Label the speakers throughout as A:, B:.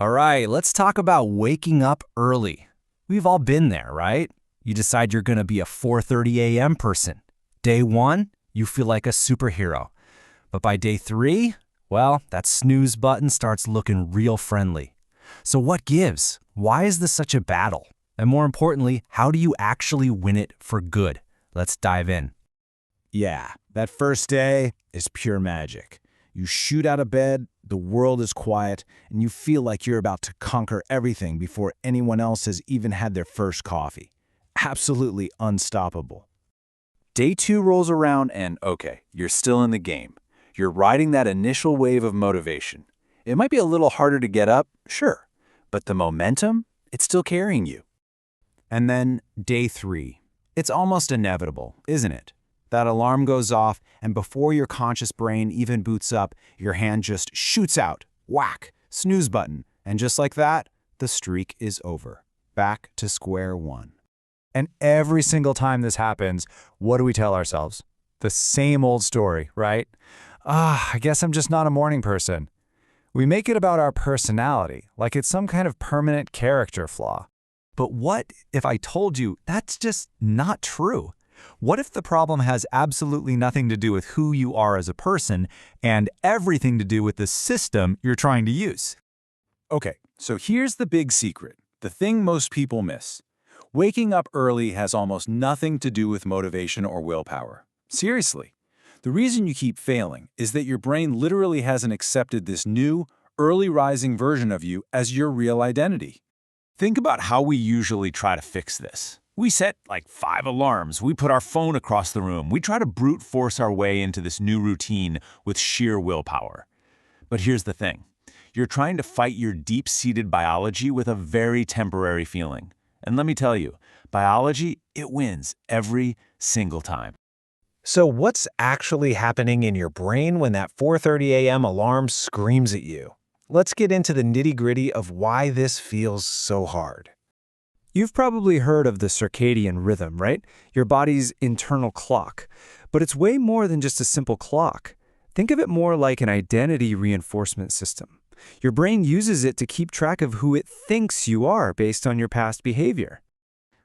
A: All right, let's talk about waking up early. We've all been there, right? You decide you're going to be a 4:30 a.m. person. Day 1, you feel like a superhero. But by day 3, well, that snooze button starts looking real friendly. So what gives? Why is this such a battle? And more importantly, how do you actually win it for good? Let's dive in.
B: Yeah, that first day is pure magic. You shoot out of bed, the world is quiet, and you feel like you're about to conquer everything before anyone else has even had their first coffee. Absolutely unstoppable.
C: Day 2 rolls around and, okay, you're still in the game. You're riding that initial wave of motivation. It might be a little harder to get up, sure, but the momentum, it's still carrying you.
B: And then day 3. It's almost inevitable, isn't it? That alarm goes off, and before your conscious brain even boots up, your hand just shoots out, whack, snooze button, and just like that, the streak is over. Back to square one.
D: And every single time this happens, what do we tell ourselves? The same old story, right? I guess I'm just not a morning person. We make it about our personality, like it's some kind of permanent character flaw. But what if I told you that's just not true? What if the problem has absolutely nothing to do with who you are as a person and everything to do with the system you're trying to use?
C: Okay, so here's the big secret, the thing most people miss. Waking up early has almost nothing to do with motivation or willpower. Seriously. The reason you keep failing is that your brain literally hasn't accepted this new, early rising version of you as your real identity. Think about how we usually try to fix this. We set like 5 alarms, we put our phone across the room, we try to brute force our way into this new routine with sheer willpower. But here's the thing. You're trying to fight your deep-seated biology with a very temporary feeling. And let me tell you, biology, it wins every single time.
E: So what's actually happening in your brain when that 4:30 a.m. alarm screams at you? Let's get into the nitty-gritty of why this feels so hard.
D: You've probably heard of the circadian rhythm, right? Your body's internal clock. But it's way more than just a simple clock. Think of it more like an identity reinforcement system. Your brain uses it to keep track of who it thinks you are based on your past behavior.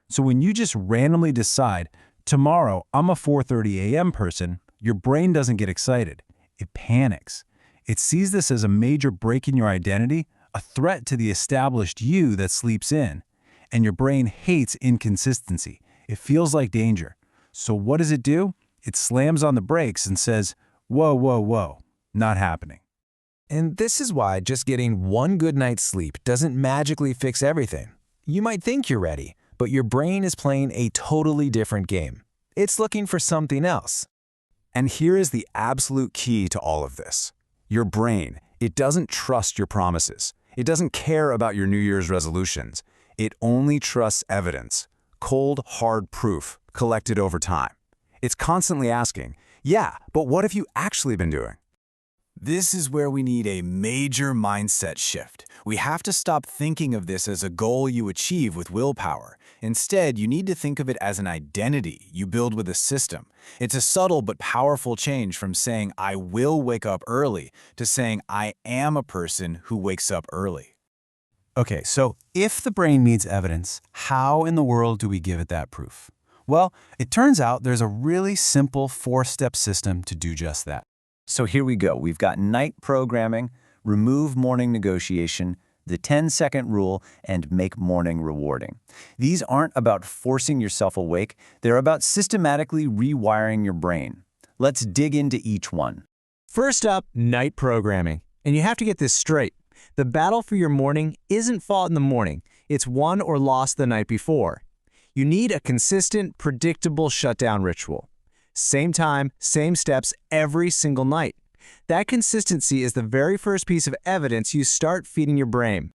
B: So when you just randomly decide, tomorrow I'm a 4:30 a.m. person, your brain doesn't get excited. It panics. It sees this as a major break in your identity, a threat to the established you that sleeps in. And your brain hates inconsistency. It feels like danger. So what does it do? It slams on the brakes and says, whoa, whoa, whoa, not happening.
E: And this is why just getting one good night's sleep doesn't magically fix everything. You might think you're ready, but your brain is playing a totally different game. It's looking for something else.
F: And here is the absolute key to all of this. Your brain, it doesn't trust your promises. It doesn't care about your New Year's resolutions. It only trusts evidence, cold, hard proof collected over time. It's constantly asking, yeah, but what have you actually been doing?
B: This is where we need a major mindset shift. We have to stop thinking of this as a goal you achieve with willpower. Instead, you need to think of it as an identity you build with a system. It's a subtle but powerful change from saying, I will wake up early, to saying, I am a person who wakes up early. Okay, so if the brain needs evidence, how in the world do we give it that proof? Well, it turns out there's a really simple 4-step system to do just that.
A: So here we go. We've got night programming, remove morning negotiation, the 10-second rule, and make morning rewarding. These aren't about forcing yourself awake. They're about systematically rewiring your brain. Let's dig into each one.
E: First up, night programming. And you have to get this straight. The battle for your morning isn't fought in the morning. It's won or lost the night before. You need a consistent, predictable shutdown ritual. Same time, same steps every single night. That consistency is the very first piece of evidence you start feeding your brain.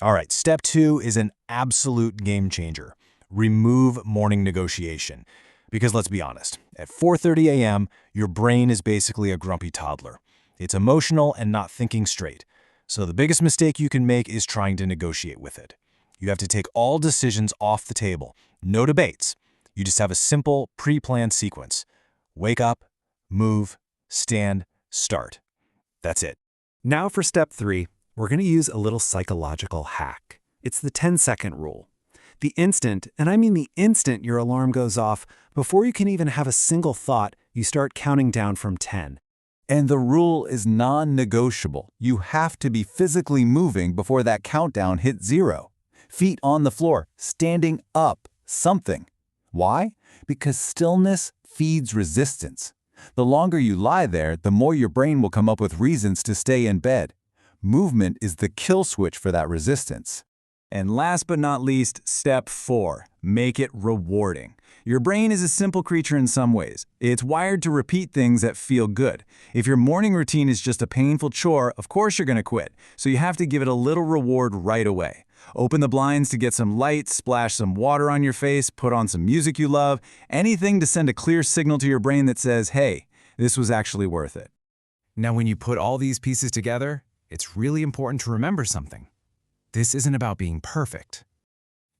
B: All right, step 2 is an absolute game changer. Remove morning negotiation. Because let's be honest, at 4:30 a.m., your brain is basically a grumpy toddler. It's emotional and not thinking straight. So the biggest mistake you can make is trying to negotiate with it. You have to take all decisions off the table. No debates. You just have a simple, pre-planned sequence. Wake up, move, stand, start. That's it.
D: Now for step 3, we're going to use a little psychological hack. It's the 10-second rule. The instant, and I mean the instant your alarm goes off, before you can even have a single thought, you start counting down from 10.
F: And the rule is non-negotiable. You have to be physically moving before that countdown hits 0. Feet on the floor, standing up, something. Why? Because stillness feeds resistance. The longer you lie there, the more your brain will come up with reasons to stay in bed. Movement is the kill switch for that resistance.
C: And last but not least, step 4, make it rewarding. Your brain is a simple creature in some ways. It's wired to repeat things that feel good. If your morning routine is just a painful chore, of course you're going to quit. So you have to give it a little reward right away. Open the blinds to get some light, splash some water on your face, put on some music you love, anything to send a clear signal to your brain that says, hey, this was actually worth it.
A: Now, when you put all these pieces together, it's really important to remember something. This isn't about being perfect.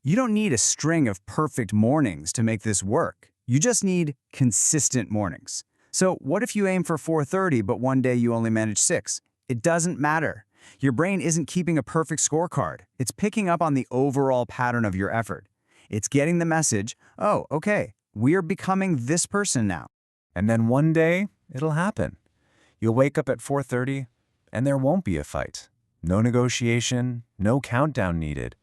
E: You don't need a string of perfect mornings to make this work. You just need consistent mornings. So what if you aim for 4:30, but one day you only manage 6? It doesn't matter. Your brain isn't keeping a perfect scorecard. It's picking up on the overall pattern of your effort. It's getting the message, oh, okay, we're becoming this person now.
F: And then one day, it'll happen. You'll wake up at 4:30, and there won't be a fight. No negotiation, no countdown needed.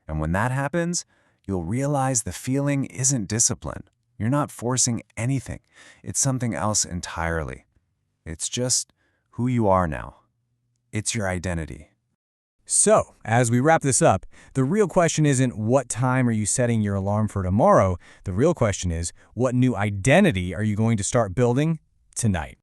F: And when that happens, you'll realize the feeling isn't discipline. You're not forcing anything. It's something else entirely. It's just who you are now. It's your identity.
A: So, as we wrap this up, the real question isn't what time are you setting your alarm for tomorrow? The real question is, what new identity are you going to start building tonight?